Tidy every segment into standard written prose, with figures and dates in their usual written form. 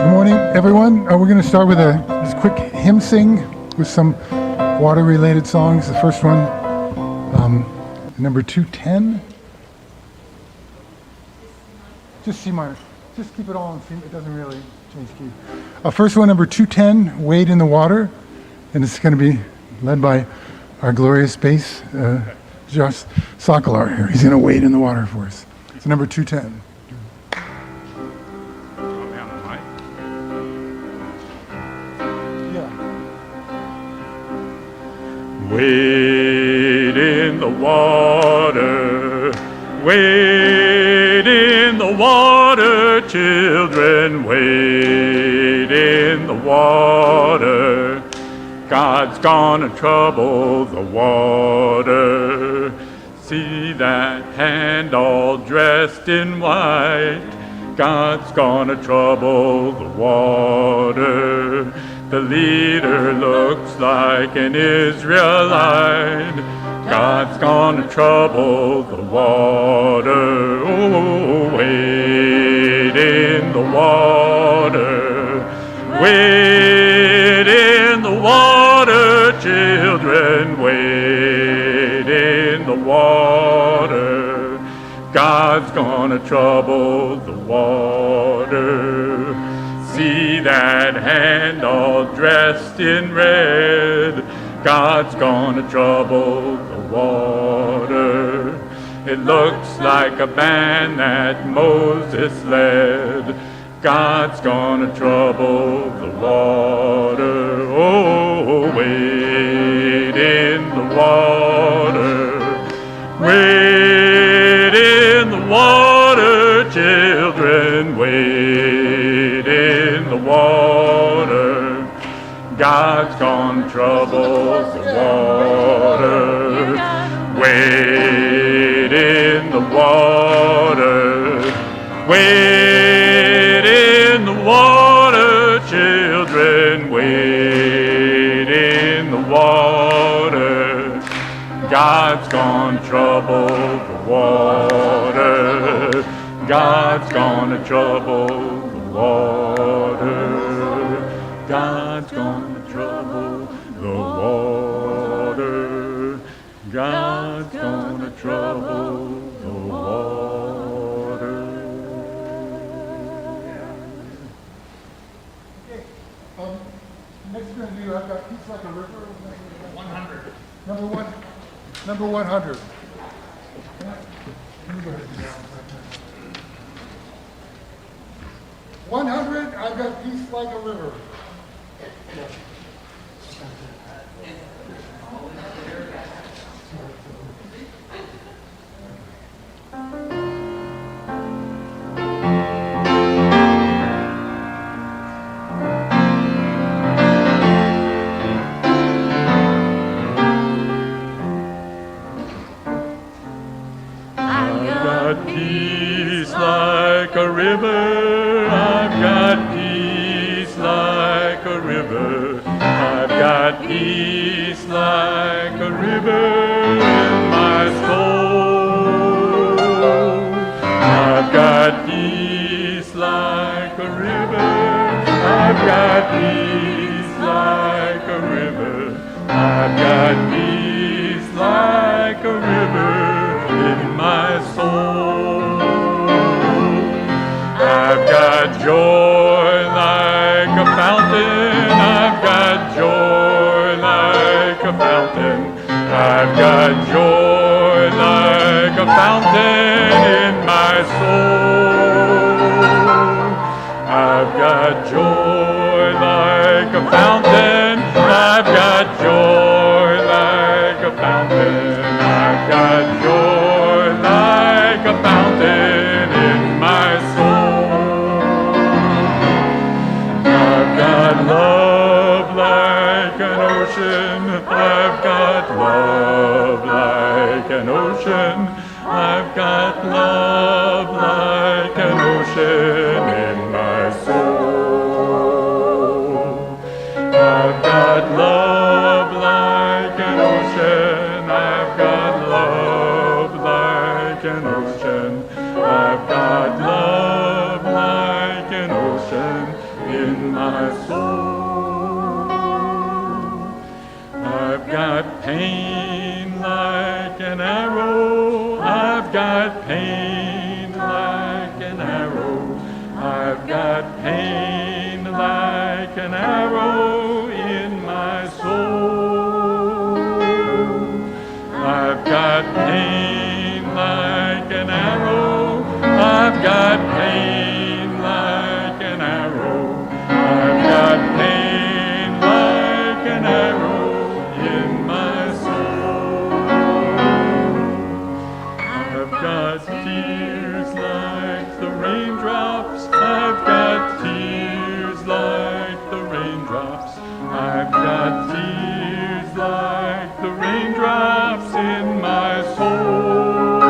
Good morning, everyone. We're going to start with this quick hymn sing with some water-related songs. The first one, number 210. Just C minor. Just keep it all in C. It doesn't really change key. First one, number 210, Wade in the Water. And it's going to be led by our glorious bass, Josh Sokolar here. He's going to wade in the water for us. It's number 210. Wade in the water, wade in the water, children, wade in the water. God's gonna trouble the water. See that hand all dressed in white. God's gonna trouble the water. The leader looks like an Israelite. God's gonna trouble the water. Oh, wade in the water. Wade in the water, children. Wade in the water. God's gonna trouble the water. See that hand all dressed in red. God's gonna trouble the water. It looks like a band that Moses led. God's gonna trouble the water. Oh, wade in the water. Wade in the water, children, wade in the water. God's gonna trouble the water. Wade in the water. Wade in the water, children, wade in the water. God's gonna trouble the water. God's gonna trouble the water. God's gonna trouble the water. God's gonna trouble the water. Okay. Next we're going to do, I've got Peace Like a River. 100. Number 100. 100, I've got Peace Like a River. Peace like a river, I've got peace like a river. I've got peace like a river in my soul. I've got peace like a river. I've got peace like a river. I've got peace like a river in my soul. I've got joy like a fountain. I've got joy like a fountain. I've got joy like a fountain in my soul. I've got joy like a fountain. I've got joy like a fountain. I've got joy like a fountain in my soul. I've got love like an ocean. I've got love like an ocean. I've got love like an ocean in my soul. I've got love like an ocean. I've got love like an ocean. I've got love like an ocean in my soul. I've got pain like an arrow. I've got pain like an arrow. I've got pain like an arrow in my soul. I've got pain like an arrow. I've got pain like an arrow. I've got pain like an arrow in my soul. I've got tears like the raindrops. I've got tears like the raindrops. I've got tears like the raindrops in my soul.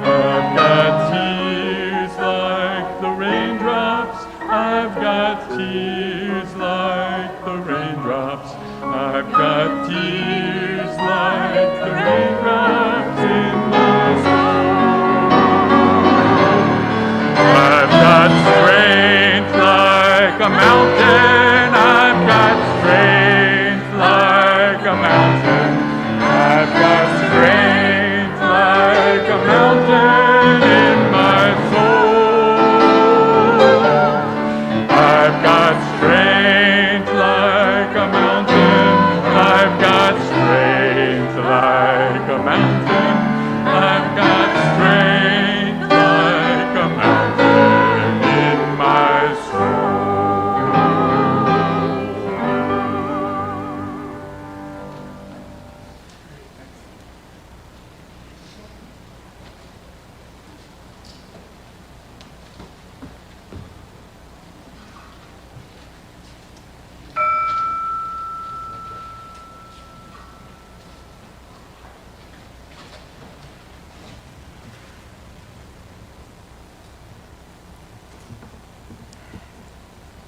I've got tears like the raindrops. I've got tears like the raindrops. I've got tears like the raindrops in my soul. I've got strength like a mountain. I've got strength like a mountain. I've got strength like a mountain in my soul. I've got strength like a mountain. I've got strength like a mountain. I've got strength like a mountain in my soul.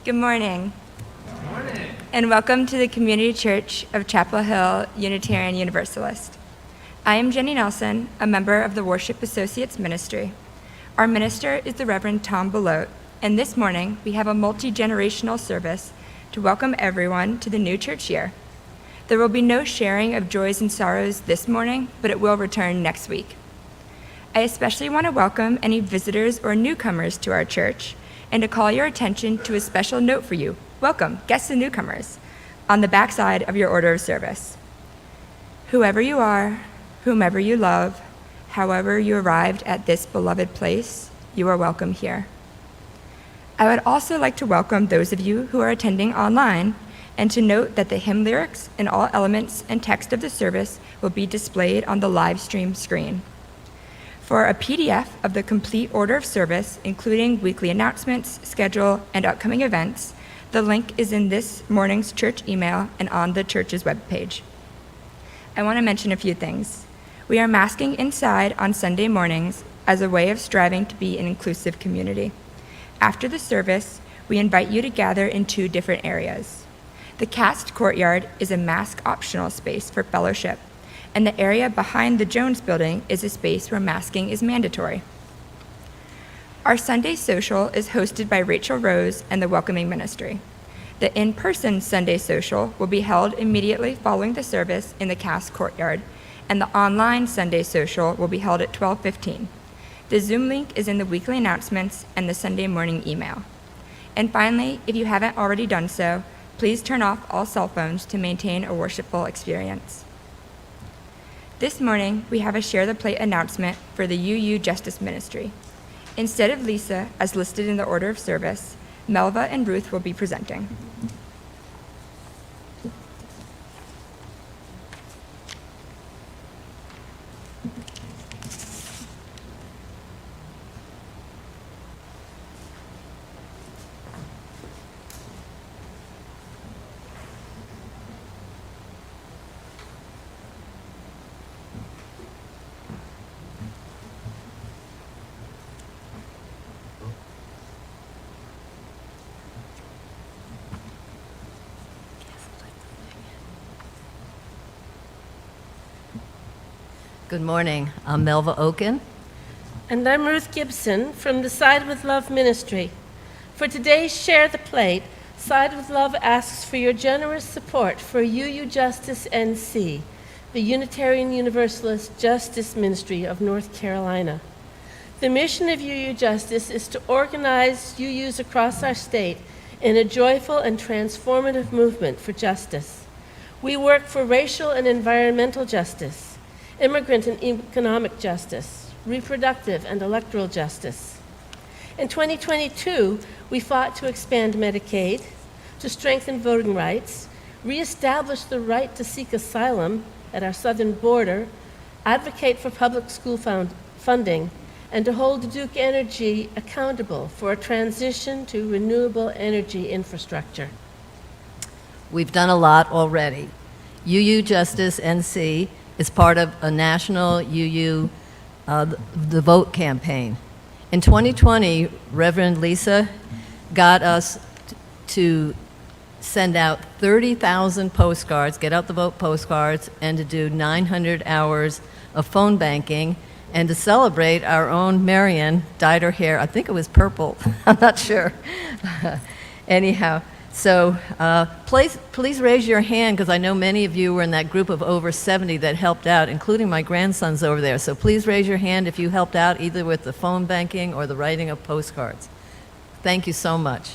Good morning. Good morning. And welcome to the Community Church of Chapel Hill Unitarian Universalist. I am Jenny Nelson, a member of the Worship Associates Ministry. Our minister is the Reverend Thom Belote, and this morning we have a multi-generational service to welcome everyone to the new church year. There will be no sharing of joys and sorrows this morning, but it will return next week. I especially want to welcome any visitors or newcomers to our church and to call your attention to a special note for you. Welcome, guests and newcomers, on the backside of your order of service. Whoever you are, whomever you love, however you arrived at this beloved place, you are welcome here. I would also like to welcome those of you who are attending online and to note that the hymn lyrics and all elements and text of the service will be displayed on the live stream screen. For a PDF of the complete order of service, including weekly announcements, schedule, and upcoming events, the link is in this morning's church email and on the church's webpage. I want to mention a few things. We are masking inside on Sunday mornings as a way of striving to be an inclusive community. After the service, we invite you to gather in 2 different areas. The cast courtyard is a mask-optional space for fellowship, and the area behind the Jones building is a space where masking is mandatory. Our Sunday social is hosted by Rachel Rose and the Welcoming Ministry. The in-person Sunday social will be held immediately following the service in the cast courtyard, and the online Sunday social will be held at 12:15. The Zoom link is in the weekly announcements and the Sunday morning email. And finally, if you haven't already done so, please turn off all cell phones to maintain a worshipful experience. This morning, we have a Share the Plate announcement for the UU Justice Ministry. Instead of Lisa, as listed in the order of service, Melva and Ruth will be presenting. Good morning. I'm Melva Oken. And I'm Ruth Gibson from the Side with Love Ministry. For today's Share the Plate, Side with Love asks for your generous support for UU Justice NC, the Unitarian Universalist Justice Ministry of North Carolina. The mission of UU Justice is to organize UUs across our state in a joyful and transformative movement for justice. We work for racial and environmental justice, immigrant and economic justice, reproductive and electoral justice. In 2022, we fought to expand Medicaid, to strengthen voting rights, reestablish the right to seek asylum at our southern border, advocate for public school funding, and to hold Duke Energy accountable for a transition to renewable energy infrastructure. We've done a lot already. UU Justice NC is part of a national UU The Vote campaign. In 2020, Reverend Lisa got us to send out 30,000 postcards, get out the vote postcards, and to do 900 hours of phone banking, and to celebrate our own Marion dyed her hair. I think it was purple. I'm not sure. Anyhow, so please raise your hand, because I know many of you were in that group of over 70 that helped out, including my grandsons over there. So please raise your hand if you helped out either with the phone banking or the writing of postcards. Thank you so much.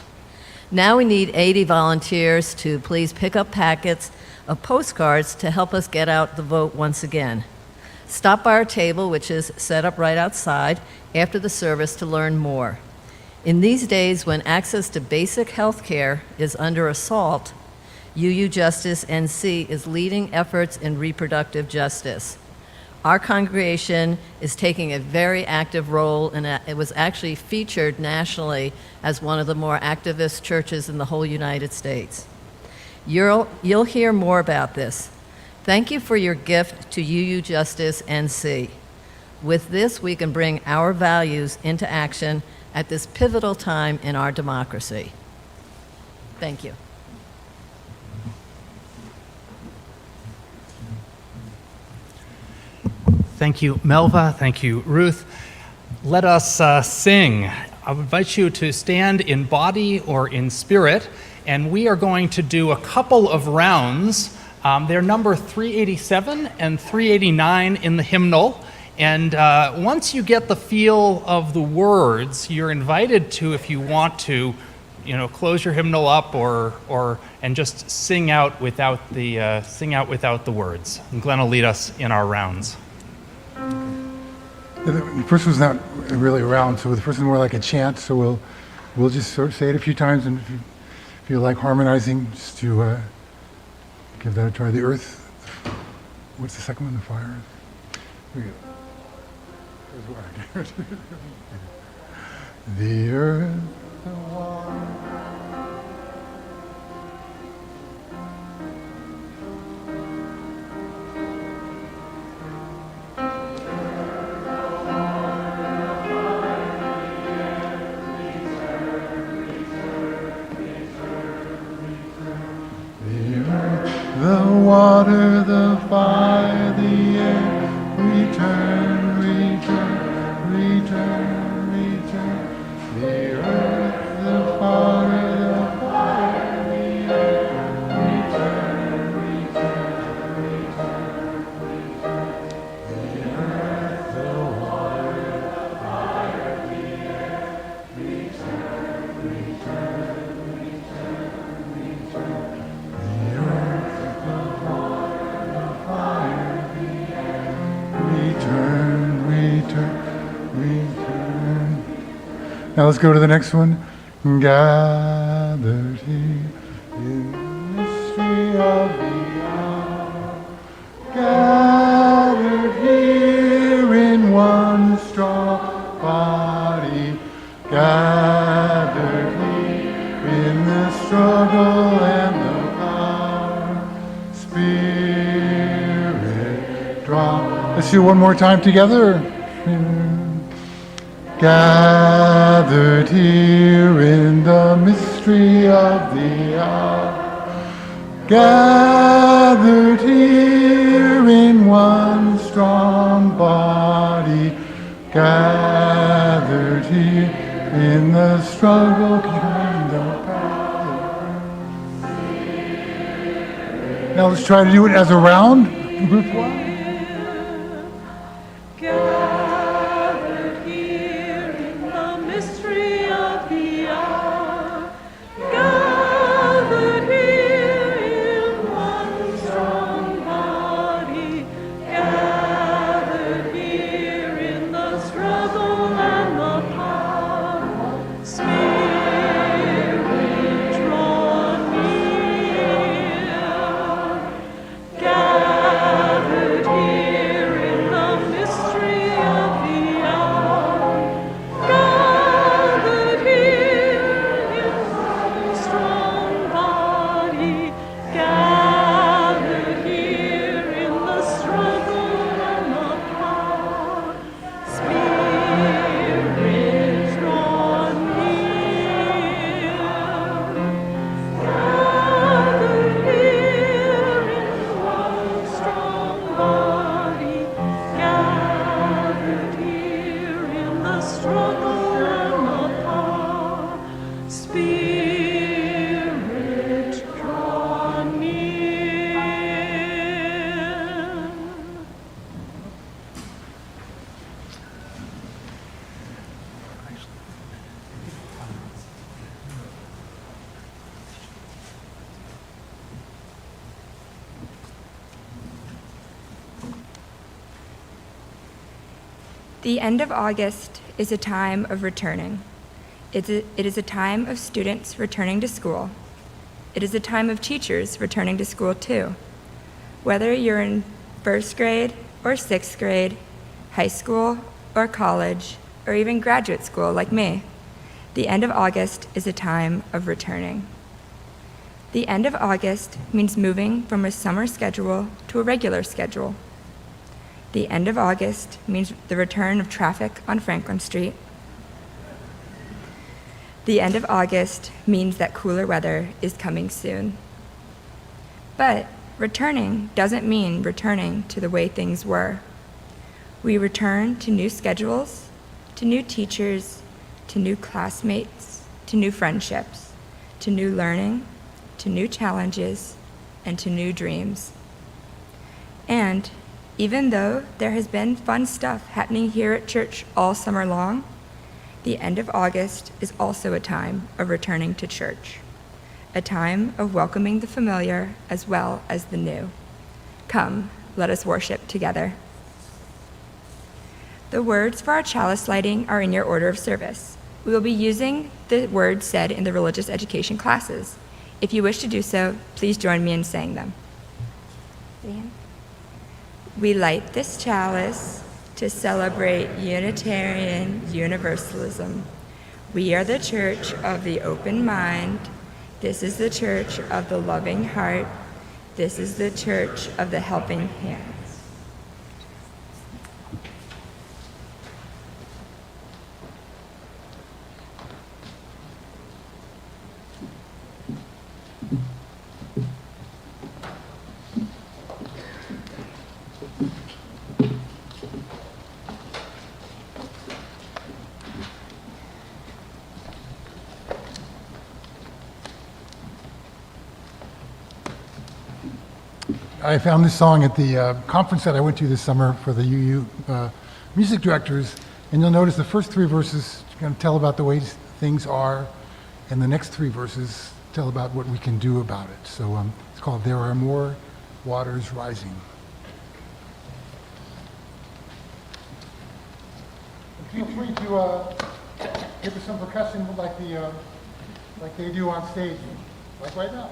Now we need 80 volunteers to please pick up packets of postcards to help us get out the vote once again. Stop by our table, which is set up right outside, after the service to learn more. In these days when access to basic health care is under assault, UU Justice NC is leading efforts in reproductive justice. Our congregation is taking a very active role, and it was actually featured nationally as one of the more activist churches in the whole United States. You'll hear more about this. Thank you for your gift to UU Justice NC. With this, we can bring our values into action at this pivotal time in our democracy. Thank you. Thank you, Melva. Thank you, Ruth. Let us sing. I would invite you to stand in body or in spirit, and we are going to do a couple of rounds. They're number 387 and 389 in the hymnal. And once you get the feel of the words, you're invited to, if you want to, close your hymnal up and just sing out without the words. And Glenn will lead us in our rounds. The first one's not really a round, so the first one's more like a chant. So we'll just sort of say it a few times, and if you feel like harmonizing, just to give that a try. The earth. What's the second one? The fire. Here we go. The earth, the water. The water, the fire, the air, return, return, return, return. The earth, the fire, the fire, the air, return, return, return, return. The earth, the water, the fire, the air, return, return, return, return. The earth, return, return, return. Now let's go to the next one. Gathered here in the mystery of the hour. Gathered here in one strong body. Gathered here in the struggle and the power. Spirit, draw. Let's do one more time together. Gathered here in the mystery of the hour. Gathered here in one strong body. Gathered here In the struggle, kind of power. Now let's try to do it as a round, group one. Gathered here in the mystery of the hour, gathered here in one strong body, gathered here in the struggle and the power, Spirit draw near, gathered here in the mystery of the hour, gathered here in one strong body, gathered here in the struggle and the power, Spirit draw near, gathered here in one strong body, gathered here in the struggle and the power, Spirit draw near. The end of August is a time of returning. It is a time of students returning to school. It is a time of teachers returning to school too. Whether you're in first grade or sixth grade, high school or college, or even graduate school like me, the end of August is a time of returning. The end of August means moving from a summer schedule to a regular schedule. The end of August means the return of traffic on Franklin Street. The end of August means that cooler weather is coming soon. But returning doesn't mean returning to the way things were. We return to new schedules, to new teachers, to new classmates, to new friendships, to new learning, to new challenges, and to new dreams. And even though there has been fun stuff happening here at church all summer long, the end of August is also a time of returning to church, a time of welcoming the familiar as well as the new. Come, let us worship together. The words for our chalice lighting are in your order of service. We will be using the words said in the religious education classes. If you wish to do so, please join me in saying them. We light this chalice to celebrate Unitarian Universalism. We are the church of the open mind. This is the church of the loving heart. This is the church of the helping hands. I found this song at the conference that I went to this summer for the UU music directors, and you'll notice the first three verses kind of tell about the ways things are, and the next three verses tell about what we can do about it. So it's called There Are More Waters Rising. Feel free to give us some percussion like they do on stage, like right now.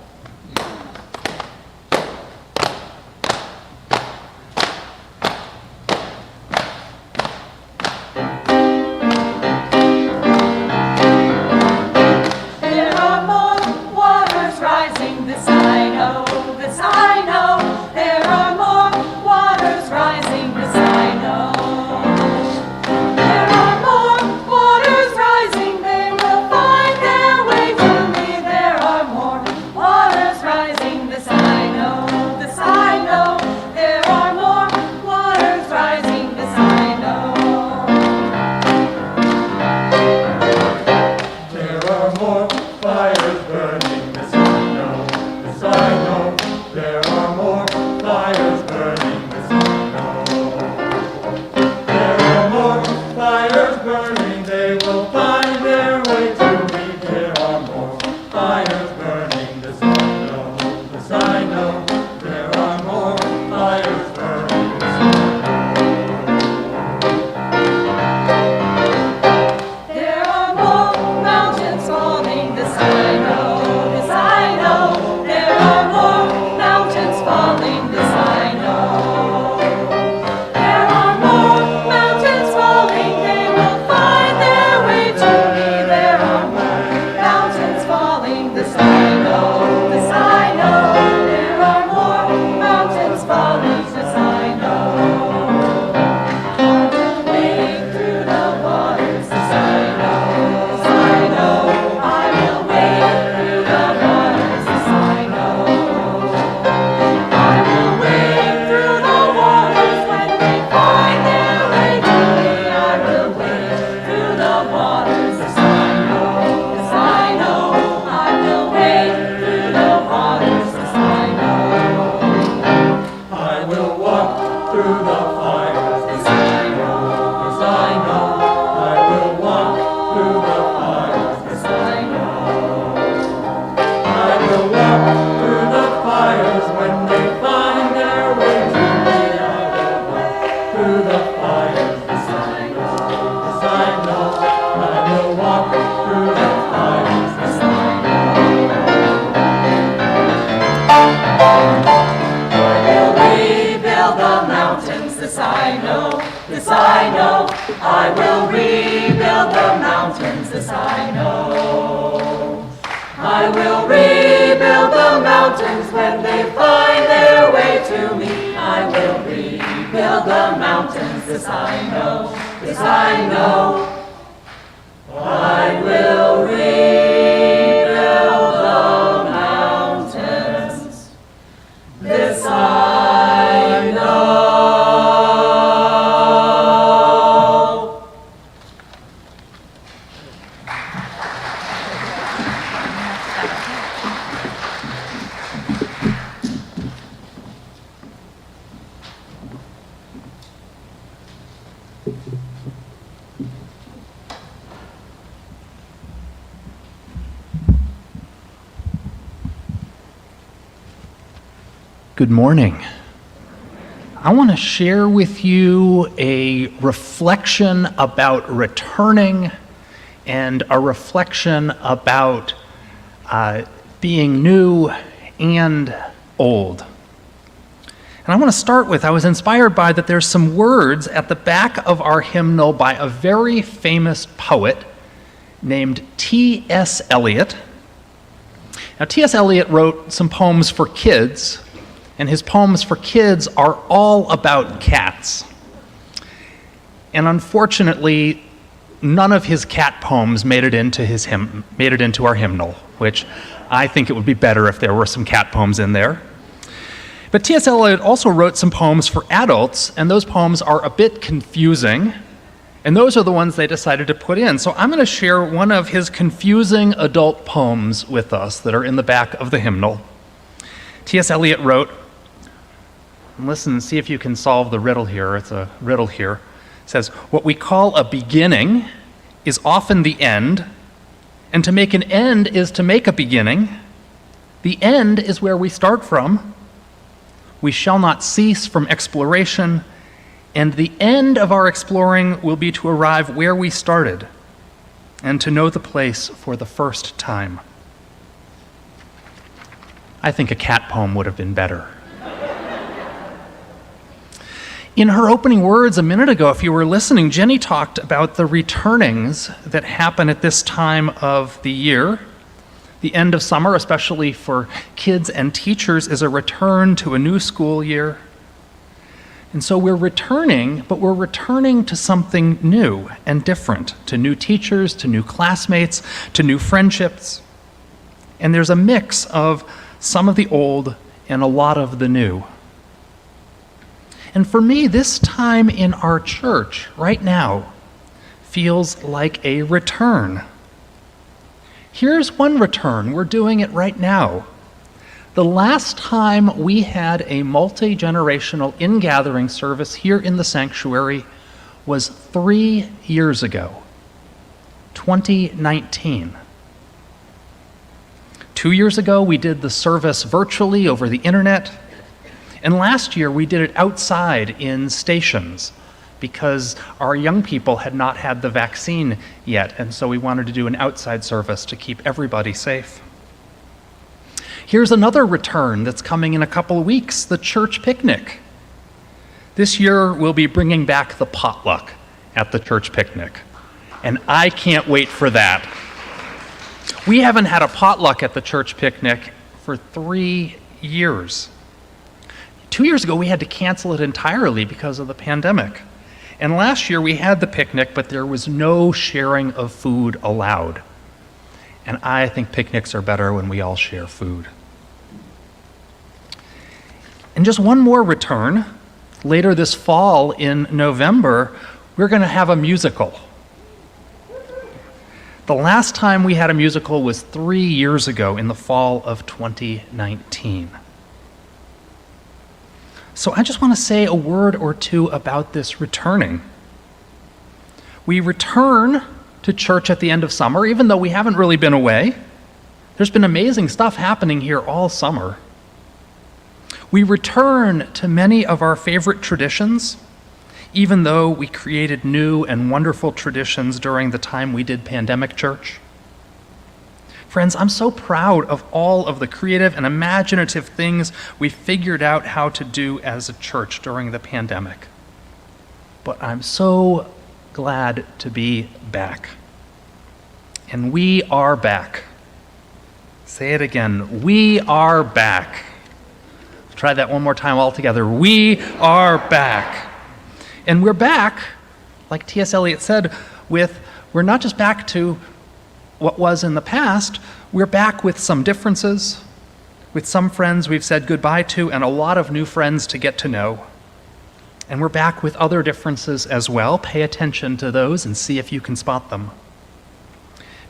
Rise I will rebuild the mountains when they find their way to me. I will rebuild the mountains, this I know, this I know. I will rebuild the mountains, this I know. Good morning. I want to share with you a reflection about returning and a reflection about being new and old. And I want to start with, I was inspired by that there's some words at the back of our hymnal by a very famous poet named T.S. Eliot. Now, T.S. Eliot wrote some poems for kids, and his poems for kids are all about cats. And unfortunately, none of his cat poems made it into our hymnal, which I think it would be better if there were some cat poems in there. But T.S. Eliot also wrote some poems for adults, and those poems are a bit confusing, and those are the ones they decided to put in. So I'm going to share one of his confusing adult poems with us that are in the back of the hymnal. T.S. Eliot wrote, and listen, see if you can solve the riddle here. It's a riddle here. It says, what we call a beginning is often the end, and to make an end is to make a beginning. The end is where we start from. We shall not cease from exploration, and the end of our exploring will be to arrive where we started and to know the place for the first time. I think a cat poem would have been better. In her opening words a minute ago, if you were listening, Jenny talked about the returnings that happen at this time of the year. The end of summer, especially for kids and teachers, is a return to a new school year. And so we're returning, but we're returning to something new and different, to new teachers, to new classmates, to new friendships. And there's a mix of some of the old and a lot of the new. And for me, this time in our church right now feels like a return. Here's one return. We're doing it right now. The last time we had a multi-generational in-gathering service here in the sanctuary was 3 years ago, 2019. 2 years ago, we did the service virtually over the internet. And last year, we did it outside in stations because our young people had not had the vaccine yet, and so we wanted to do an outside service to keep everybody safe. Here's another return that's coming in a couple of weeks, the church picnic. This year, we'll be bringing back the potluck at the church picnic, and I can't wait for that. We haven't had a potluck at the church picnic for 3 years. 2 years ago, we had to cancel it entirely because of the pandemic. And last year, we had the picnic, but there was no sharing of food allowed. And I think picnics are better when we all share food. And just one more return. Later this fall in November, we're going to have a musical. The last time we had a musical was 3 years ago in the fall of 2019. So I just want to say a word or two about this returning. We return to church at the end of summer, even though we haven't really been away. There's been amazing stuff happening here all summer. We return to many of our favorite traditions, even though we created new and wonderful traditions during the time we did pandemic church. Friends, I'm so proud of all of the creative and imaginative things we figured out how to do as a church during the pandemic. But I'm so glad to be back. And we are back. Say it again. We are back. Try that one more time all together. We are back. And we're back, like T.S. Eliot said, we're not just back to what was in the past, we're back with some differences, with some friends we've said goodbye to, and a lot of new friends to get to know. And we're back with other differences as well. Pay attention to those and see if you can spot them.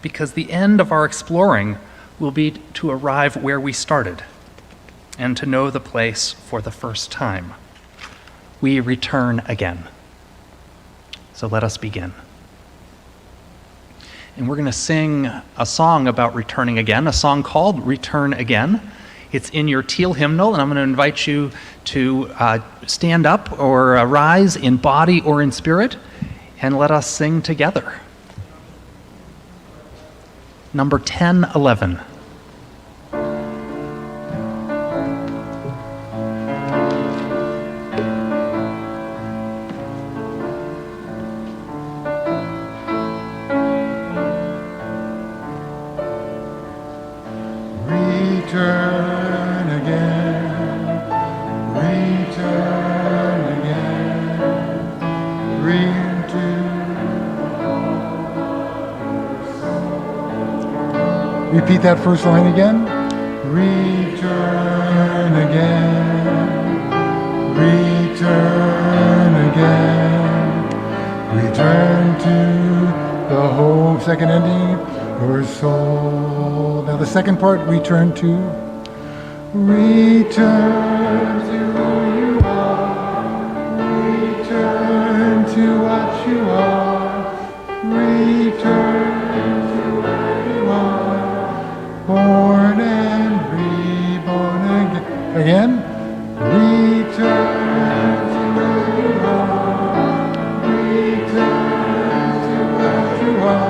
Because the end of our exploring will be to arrive where we started and to know the place for the first time. We return again. So let us begin. And we're going to sing a song about returning again, a song called Return Again. It's in your teal hymnal, and I'm going to invite you to stand up or rise in body or in spirit, and let us sing together. Number 1011. Return again, return again, repeat that first line again. Return again, return again, return to the home, second ending, your soul. Now the second part, return to who you are, return to what you are, return to where you are, born and reborn again. Again, return to where you are, return to what you are.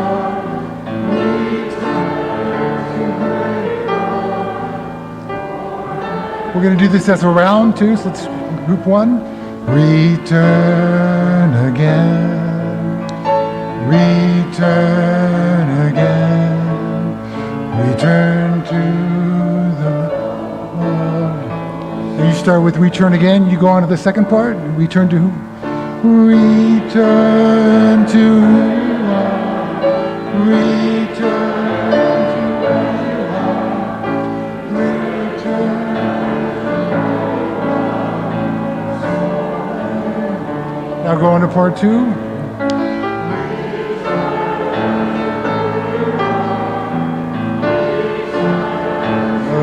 We're going to do this as a round too, so let's group one. Return again, return again, return to the Lord. And you start with return again, you go on to the second part, return to who? Return to who you are, return. Now go on to part two.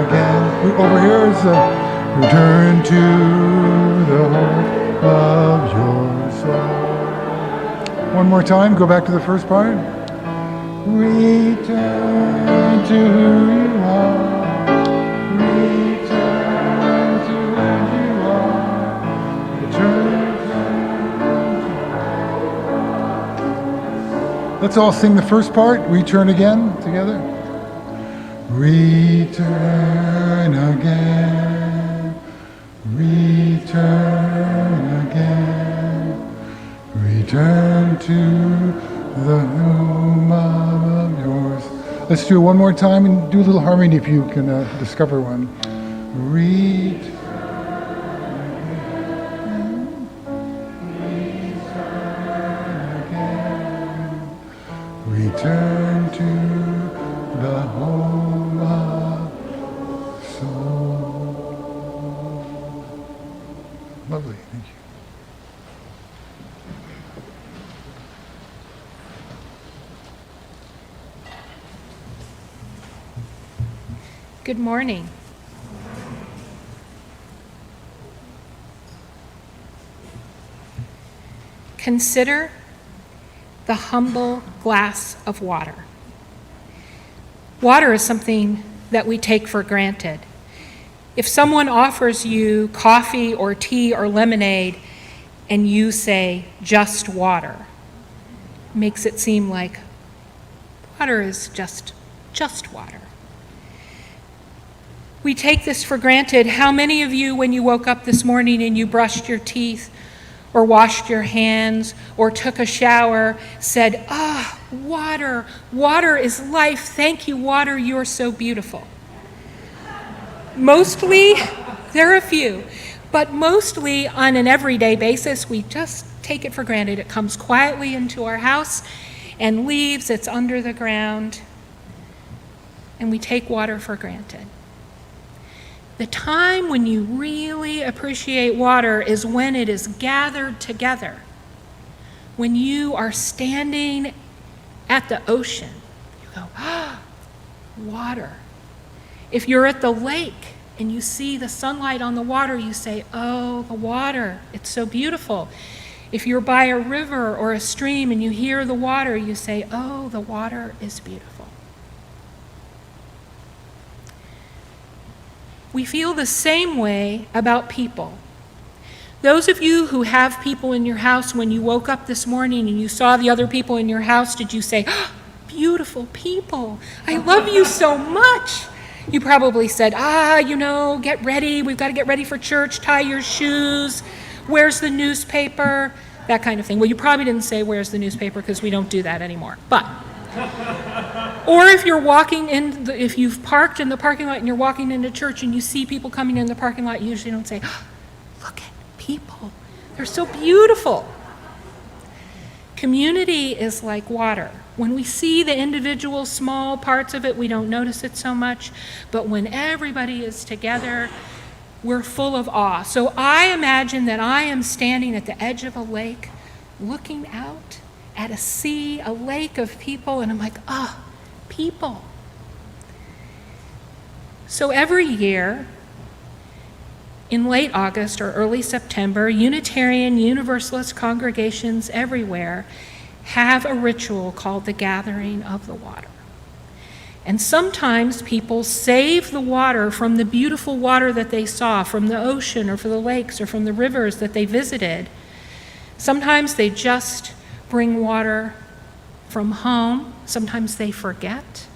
Again, over here is return to the home of your soul. One more time, go back to the first part. Return to who you are. Return to where you are. Return. Let's all sing the first part, return again, together. Return again, return again, return to the home of yours. Let's do it one more time and do a little harmony if you can discover one. Return. Return to the home of soul. Lovely, thank you. Good morning. Consider the humble glass of water. Water is something that we take for granted. If someone offers you coffee or tea or lemonade and you say just water, it makes it seem like water is just water. We take this for granted. How many of you, when you woke up this morning and you brushed your teeth or washed your hands or took a shower, said, water, water is life. Thank you, water, you're so beautiful. Mostly, there are a few, but mostly on an everyday basis, we just take it for granted. It comes quietly into our house and leaves, it's under the ground, and we take water for granted. The time when you really appreciate water is when it is gathered together. When you are standing at the ocean, you go, ah, water. If you're at the lake and you see the sunlight on the water, you say, oh, the water, it's so beautiful. If you're by a river or a stream and you hear the water, you say, oh, the water is beautiful. We feel the same way about people. Those of you who have people in your house, when you woke up this morning and you saw the other people in your house, did you say, oh, beautiful people, I love you so much? You probably said, get ready, we've got to get ready for church, tie your shoes, where's the newspaper, that kind of thing. Well, you probably didn't say, where's the newspaper, because we don't do that anymore. But, or if you're walking in, if you've parked in the parking lot and you're walking into church and you see people coming in the parking lot, you usually don't say, oh, look at people, they're so beautiful. Community is like water. When we see the individual small parts of it, we don't notice it so much, but when everybody is together, we're full of awe. So I imagine that I am standing at the edge of a lake, looking out at a sea, a lake of people, and I'm like, people. So every year, in late August or early September, Unitarian Universalist congregations everywhere have a ritual called the Gathering of the Water. And sometimes people save the water from the beautiful water that they saw, from the ocean or from the lakes or from the rivers that they visited. Sometimes they just bring water from home. Sometimes they forget.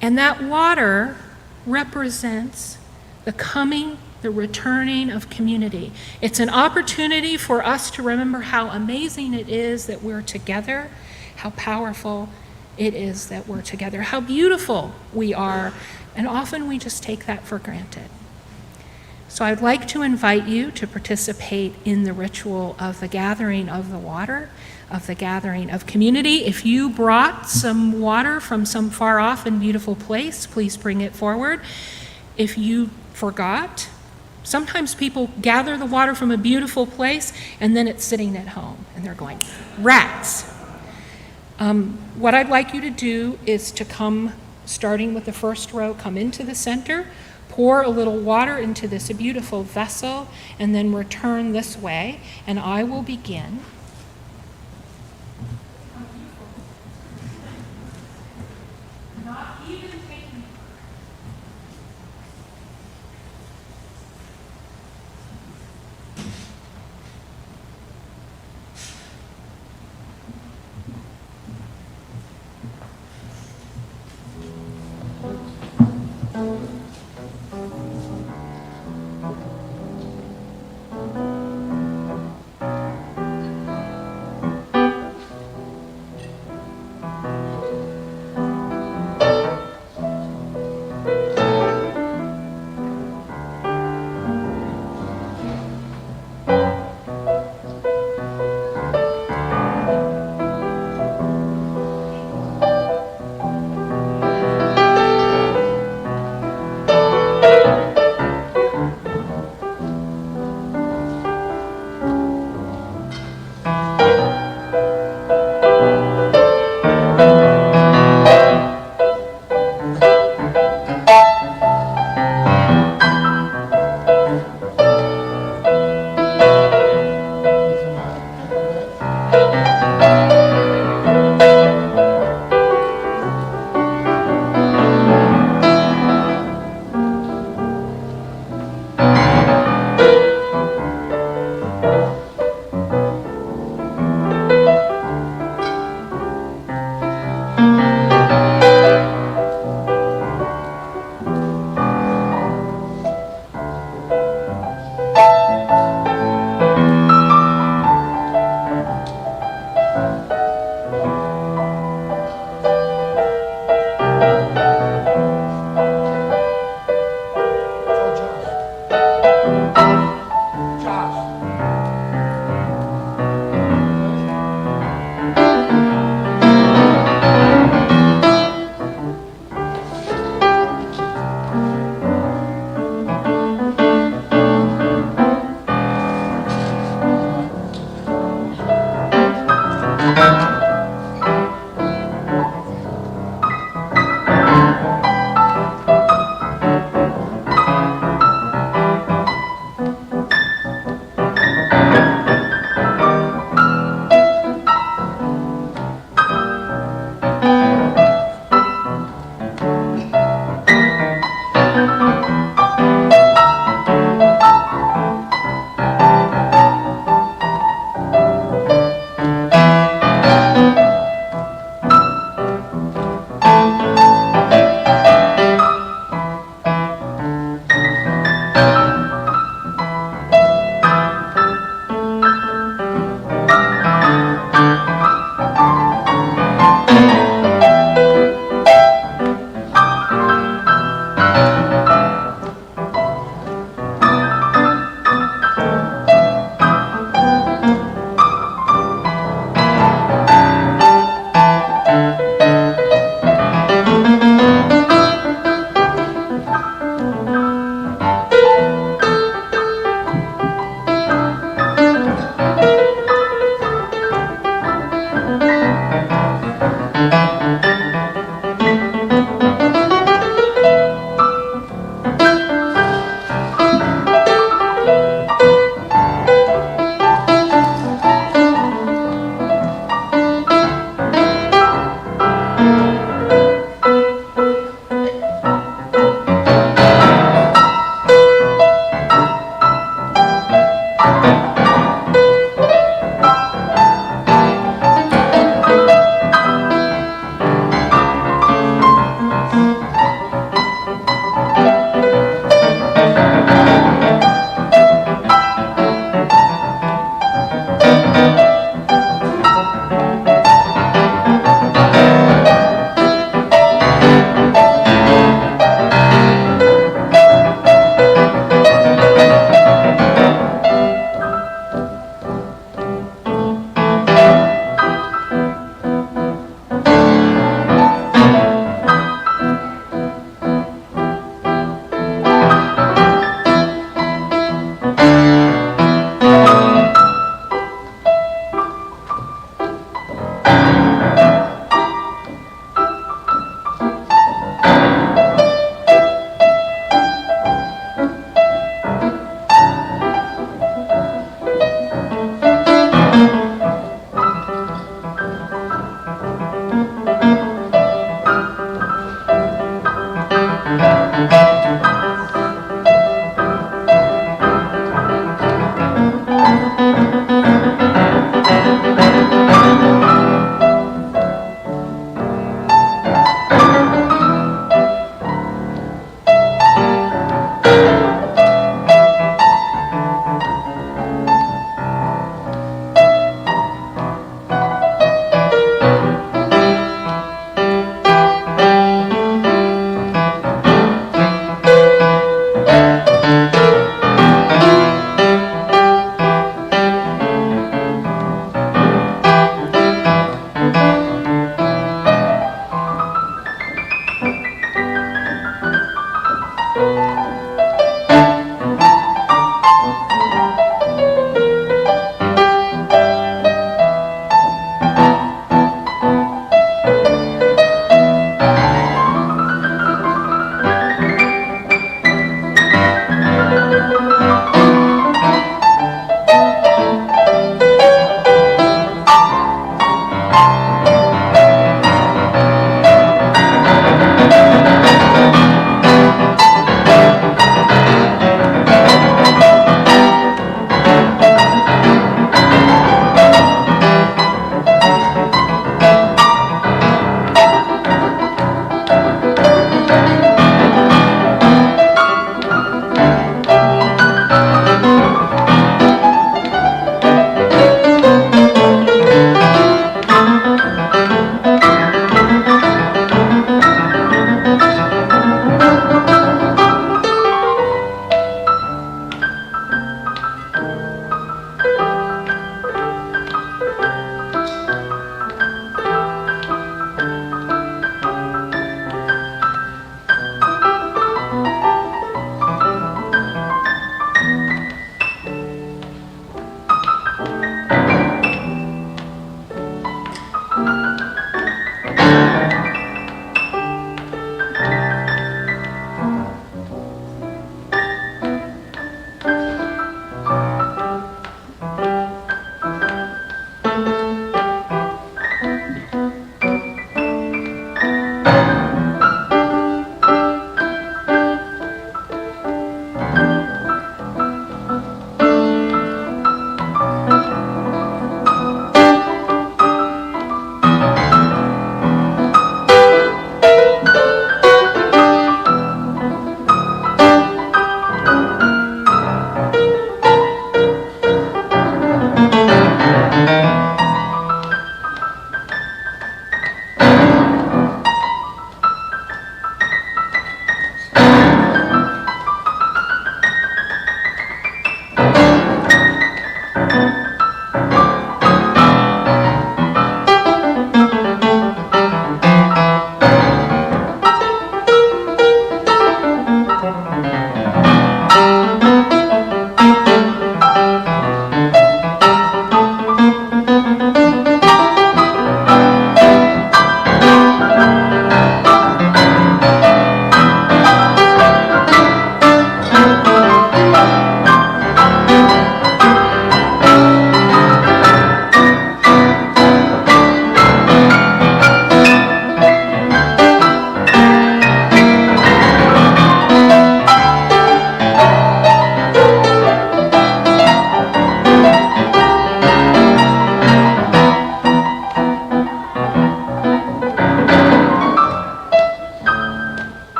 And that water represents the coming, the returning of community. It's an opportunity for us to remember how amazing it is that we're together, how powerful it is that we're together, how beautiful we are, and often we just take that for granted. So I'd like to invite you to participate in the ritual of the gathering of the water, of the gathering of community. If you brought some water from some far off and beautiful place, please bring it forward. If you forgot, sometimes people gather the water from a beautiful place and then it's sitting at home and they're going, rats. What I'd like you to do is to come, starting with the first row, come into the center, pour a little water into this beautiful vessel, and then return this way, and I will begin. Not even taking.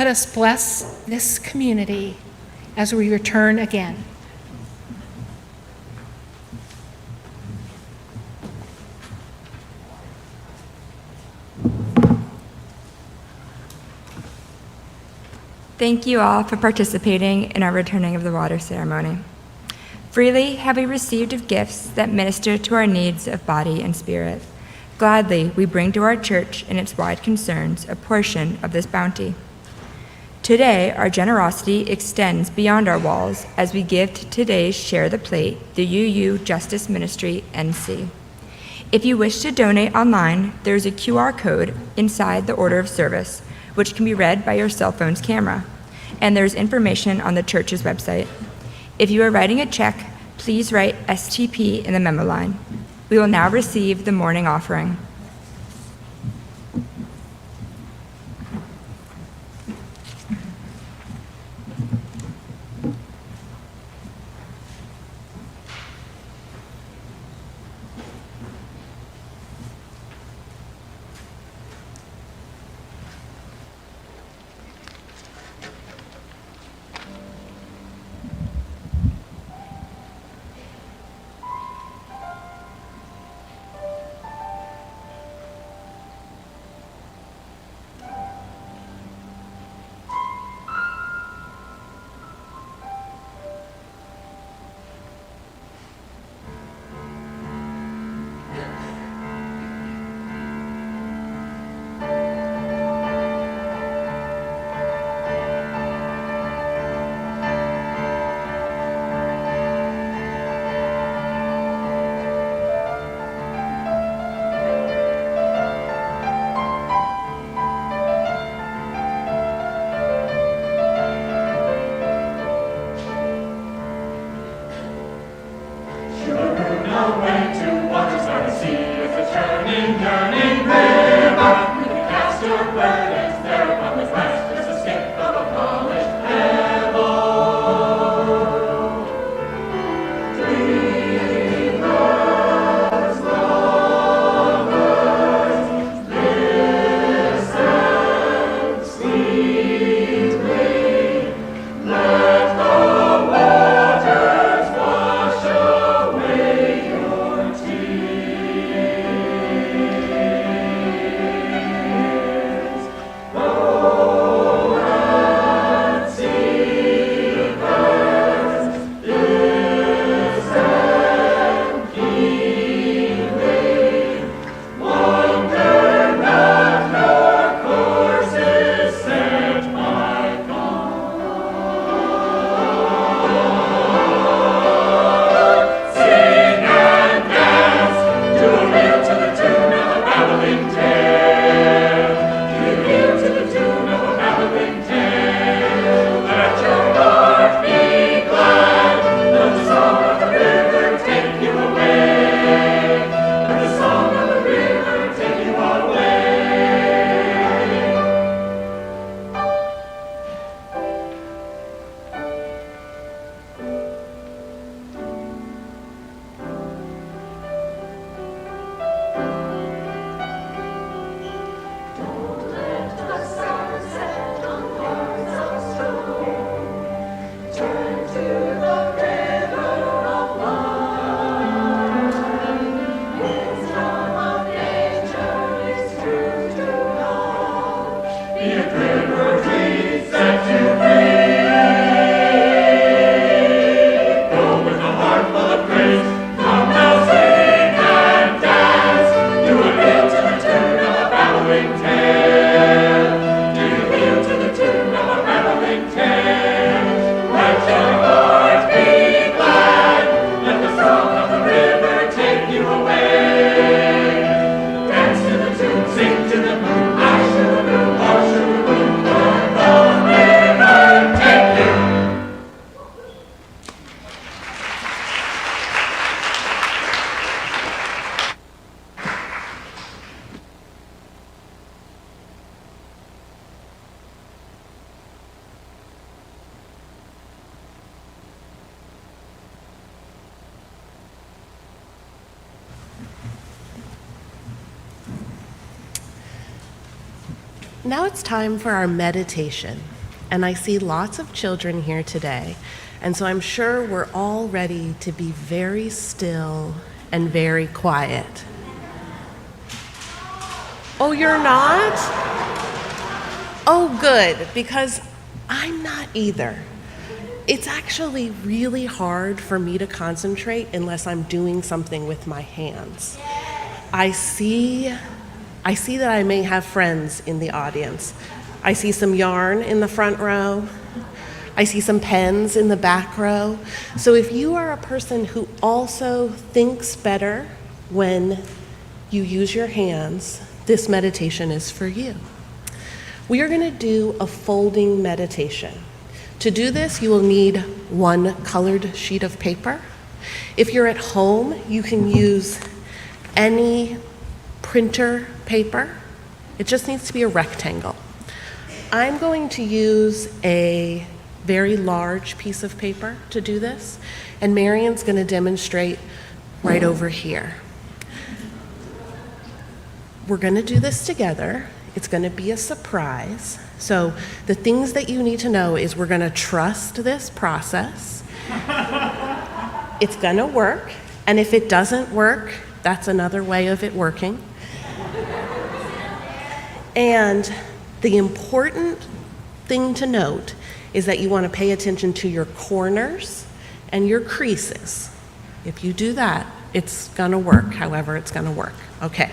Let us bless this community as we return again. Thank you all for participating in our returning of the water ceremony. Freely have we received of gifts that minister to our needs of body and spirit. Gladly we bring to our church and its wide concerns a portion of this bounty. Today, our generosity extends beyond our walls as we give to today's Share the Plate, the UU Justice Ministry, NC. If you wish to donate online, there is a QR code inside the order of service, which can be read by your cell phone's camera, and there's information on the church's website. If you are writing a check, please write STP in the memo line. We will now receive the morning offering. Now it's time for our meditation. And I see lots of children here today. And so I'm sure we're all ready to be very still and very quiet. Oh, you're not? Oh, good, because I'm not either. It's actually really hard for me to concentrate unless I'm doing something with my hands. I see that I may have friends in the audience. I see some yarn in the front row. I see some pens in the back row. So if you are a person who also thinks better when you use your hands, this meditation is for you. We are going to do a folding meditation. To do this, you will need one colored sheet of paper. If you're at home, you can use any printer paper. It just needs to be a rectangle. I'm going to use a very large piece of paper to do this, and Marion's going to demonstrate right over here. We're going to do this together. It's going to be a surprise. So the things that you need to know is we're going to trust this process. It's going to work, and if it doesn't work, that's another way of it working. And the important thing to note is that you want to pay attention to your corners and your creases. If you do that, it's going to work, however it's going to work. Okay.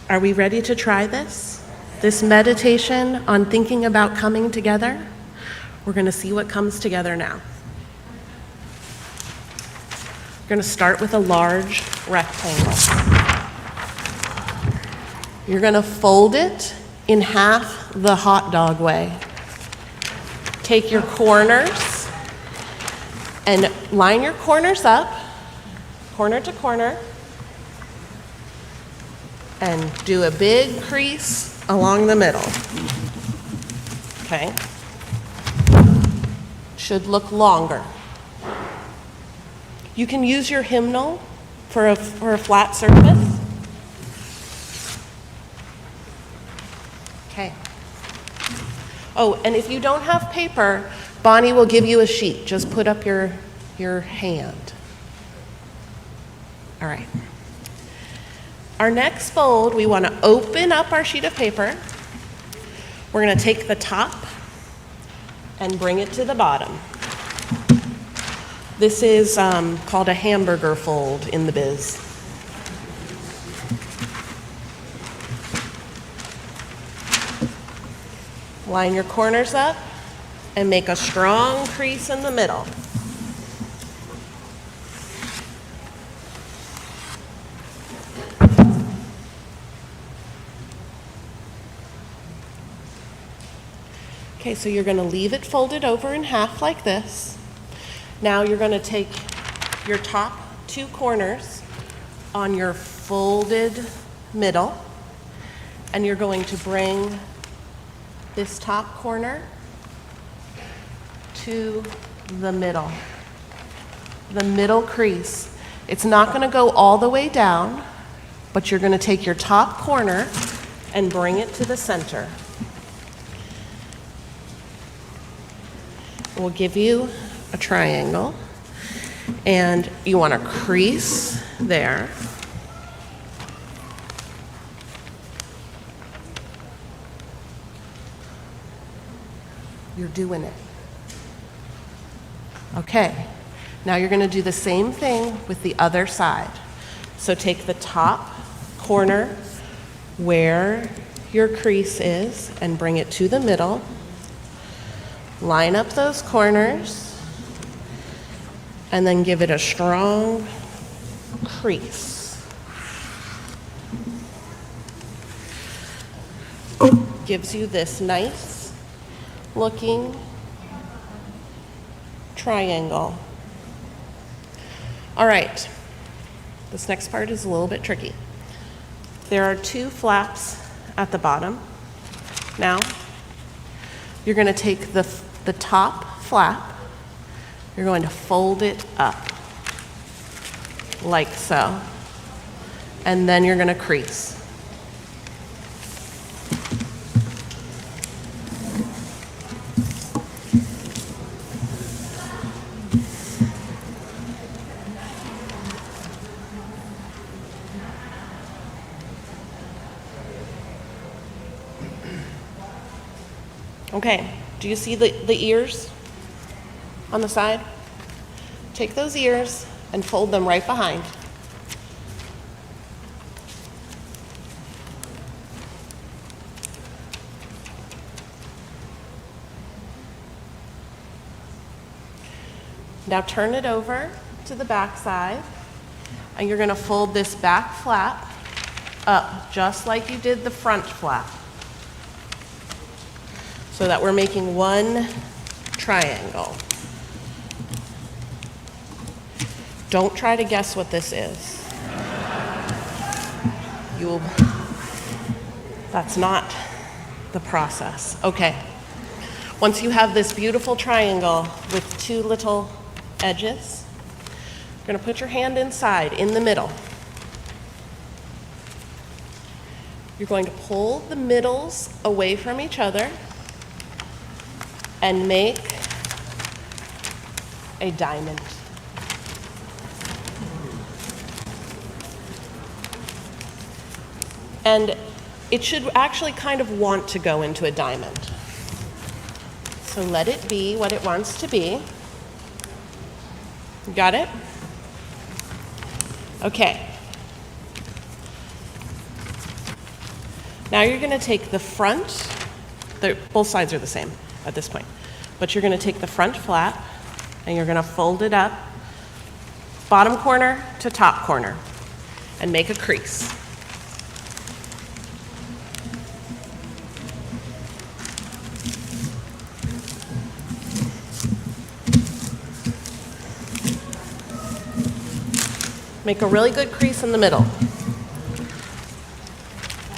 Are we ready to try this? This meditation on thinking about coming together? We're going to see what comes together now. We're going to start with a large rectangle. You're going to fold it in half the hot dog way. Take your corners and line your corners up, corner to corner, and do a big crease along the middle. Okay? Should look longer. You can use your hymnal for a flat surface. Okay. Oh, and if you don't have paper, Bonnie will give you a sheet. Just put up your hand. All right. Our next fold, we want to open up our sheet of paper. We're going to take the top and bring it to the bottom. This is called a hamburger fold in the biz. Line your corners up and make a strong crease in the middle. Okay, so you're going to leave it folded over in half like this. Now you're going to take your top two corners on your folded middle, and you're going to bring this top corner to the middle crease. It's not going to go all the way down, but you're going to take your top corner and bring it to the center. We'll give you a triangle, and you want to crease there. You're doing it. Okay, now you're going to do the same thing with the other side. So take the top corner where your crease is and bring it to the middle. Line up those corners and then give it a strong crease. Gives you this nice looking triangle. All right, this next part is a little bit tricky. There are two flaps at the bottom. Now, you're going to take the top flap, you're going to fold it up like so, and then you're going to crease. Okay, do you see the ears on the side? Take those ears and fold them right behind. Now turn it over to the back side, and you're going to fold this back flap up just like you did the front flap, so that we're making one triangle. Don't try to guess what this is. That's not the process. Okay. Once you have this beautiful triangle with two little edges, you're going to put your hand inside, in the middle. You're going to pull the middles away from each other and make a diamond. And it should actually kind of want to go into a diamond. So let it be what it wants to be. Got it? Okay. Now you're going to take the front, both sides are the same at this point, but you're going to take the front flap and you're going to fold it up, bottom corner to top corner, and make a crease. Make a really good crease in the middle.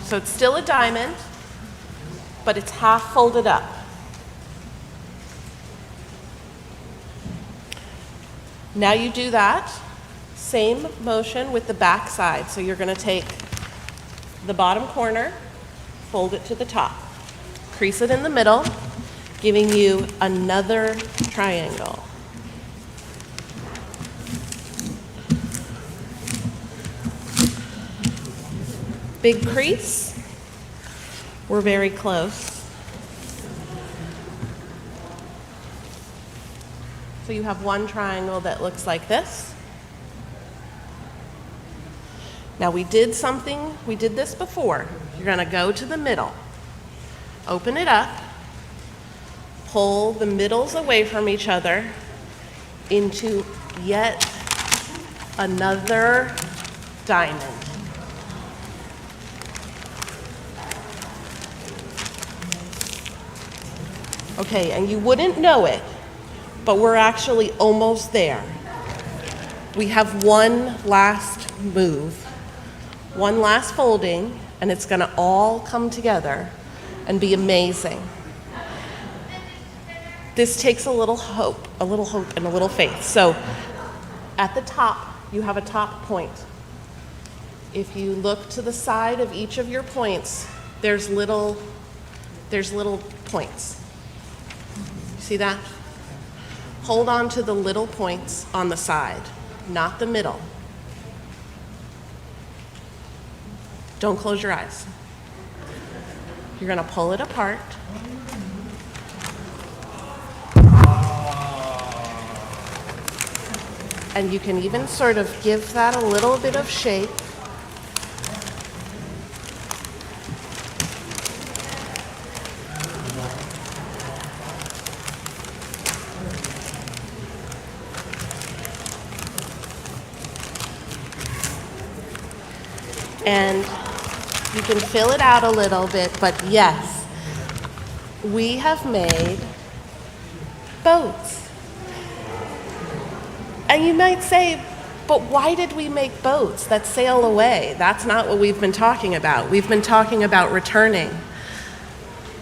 So it's still a diamond, but it's half folded up. Now you do that, same motion with the back side. So you're going to take the bottom corner, fold it to the top, crease it in the middle, giving you another triangle. Big crease. We're very close. So you have one triangle that looks like this. Now we did this before. You're going to go to the middle, open it up, pull the middles away from each other into yet another diamond. Okay, and you wouldn't know it, but we're actually almost there. We have one last move, one last folding, and it's going to all come together and be amazing. This takes a little hope and a little faith. So at the top, you have a top point. If you look to the side of each of your points, there's little points. See that? Hold on to the little points on the side, not the middle. Don't close your eyes. You're going to pull it apart. And you can even sort of give that a little bit of shape. And you can fill it out a little bit, but yes, we have made boats. And you might say, but why did we make boats that sail away? That's not what we've been talking about. We've been talking about returning.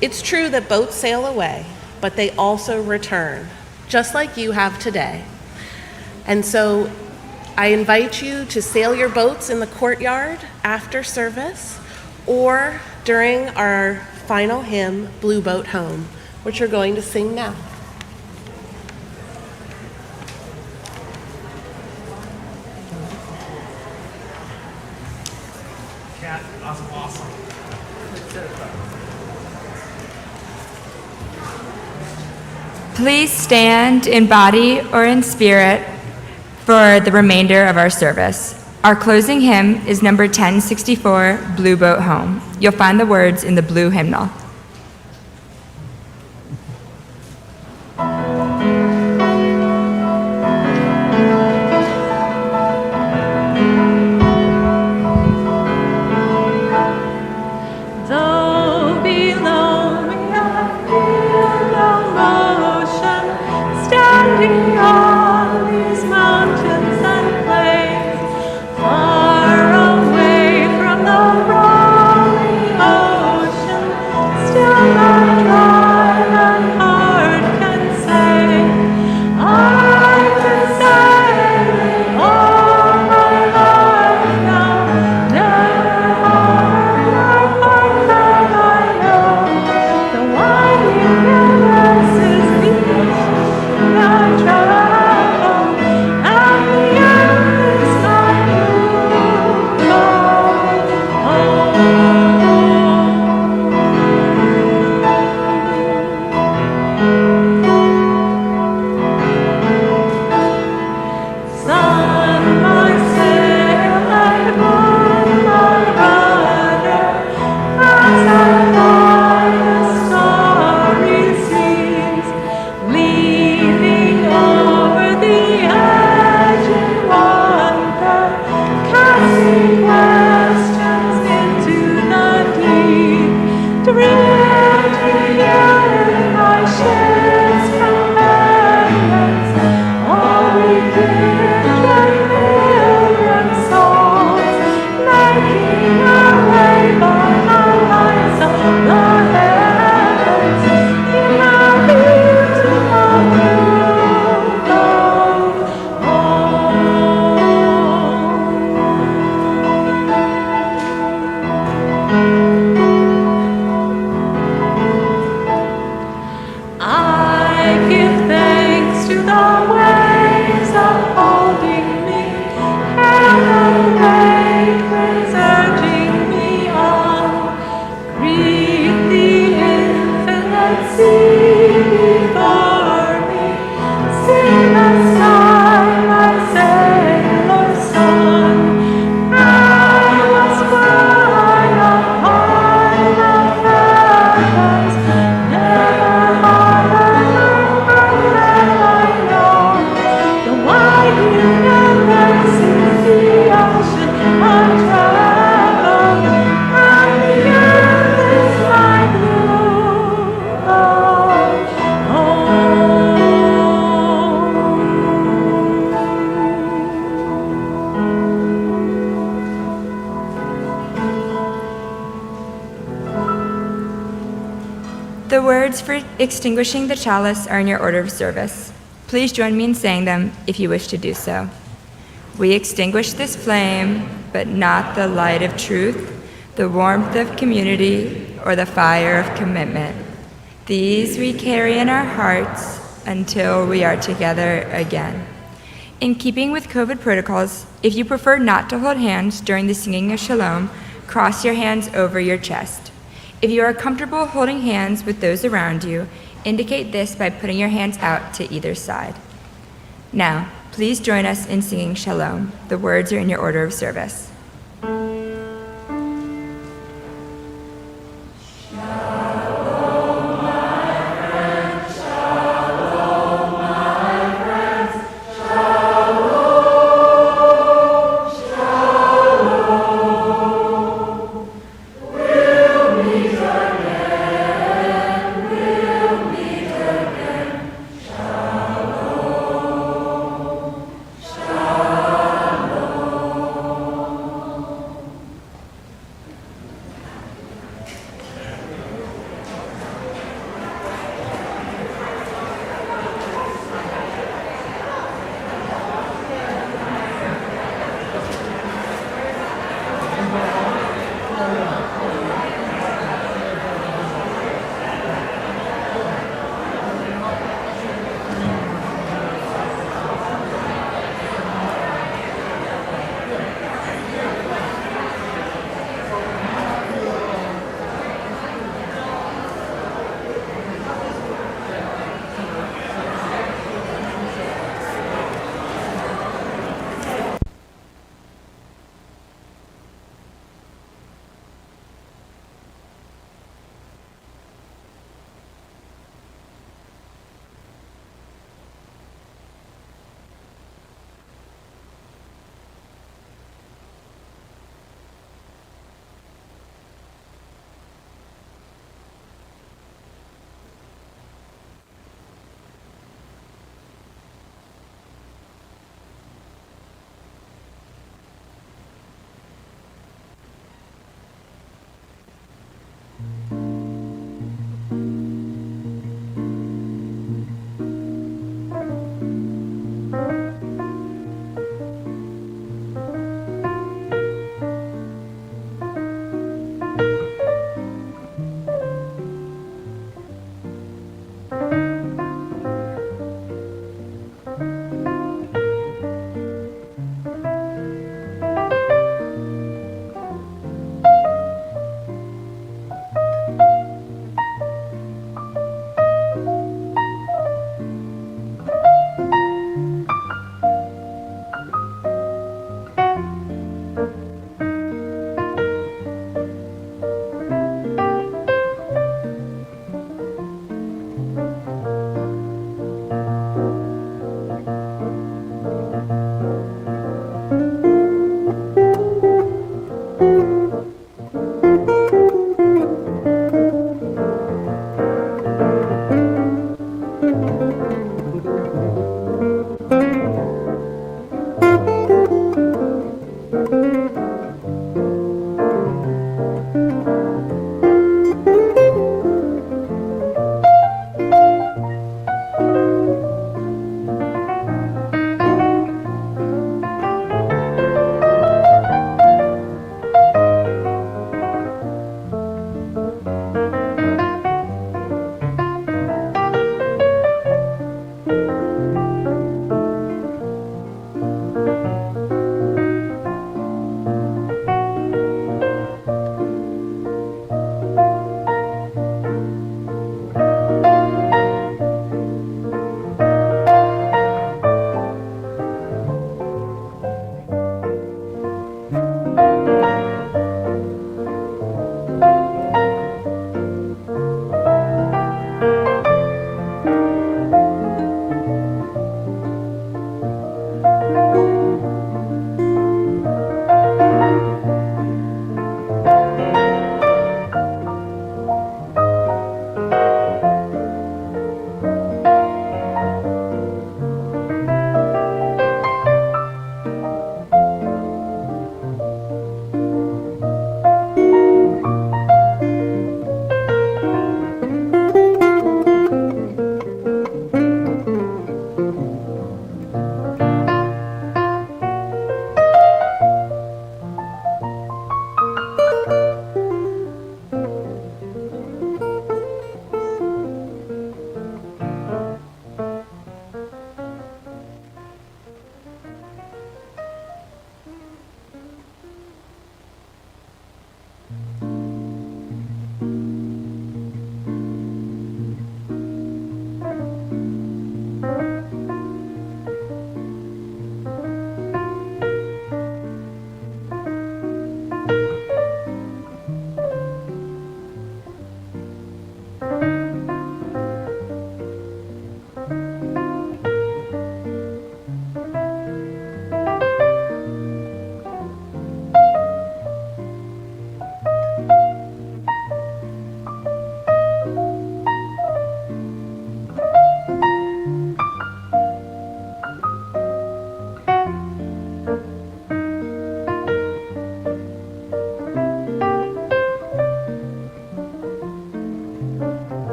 It's true that boats sail away, but they also return, just like you have today. And so I invite you to sail your boats in the courtyard after service or during our final hymn, Blue Boat Home, which we're going to sing now. Kat, that's awesome. Please stand in body or in spirit for the remainder of our service. Our closing hymn is number 1064, Blue Boat Home. You'll find the words in the blue hymnal. The words for extinguishing the chalice are in your order of service. Please join me in saying them if you wish to do so. We extinguish this flame, but not the light of truth, the warmth of community, or the fire of commitment. These we carry in our hearts until we are together again. In keeping with COVID protocols, if you prefer not to hold hands during the singing of Shalom, cross your hands over your chest. If you are comfortable holding hands with those around you, indicate this by putting your hands out to either side. Now, please join us in singing Shalom. The words are in your order of service.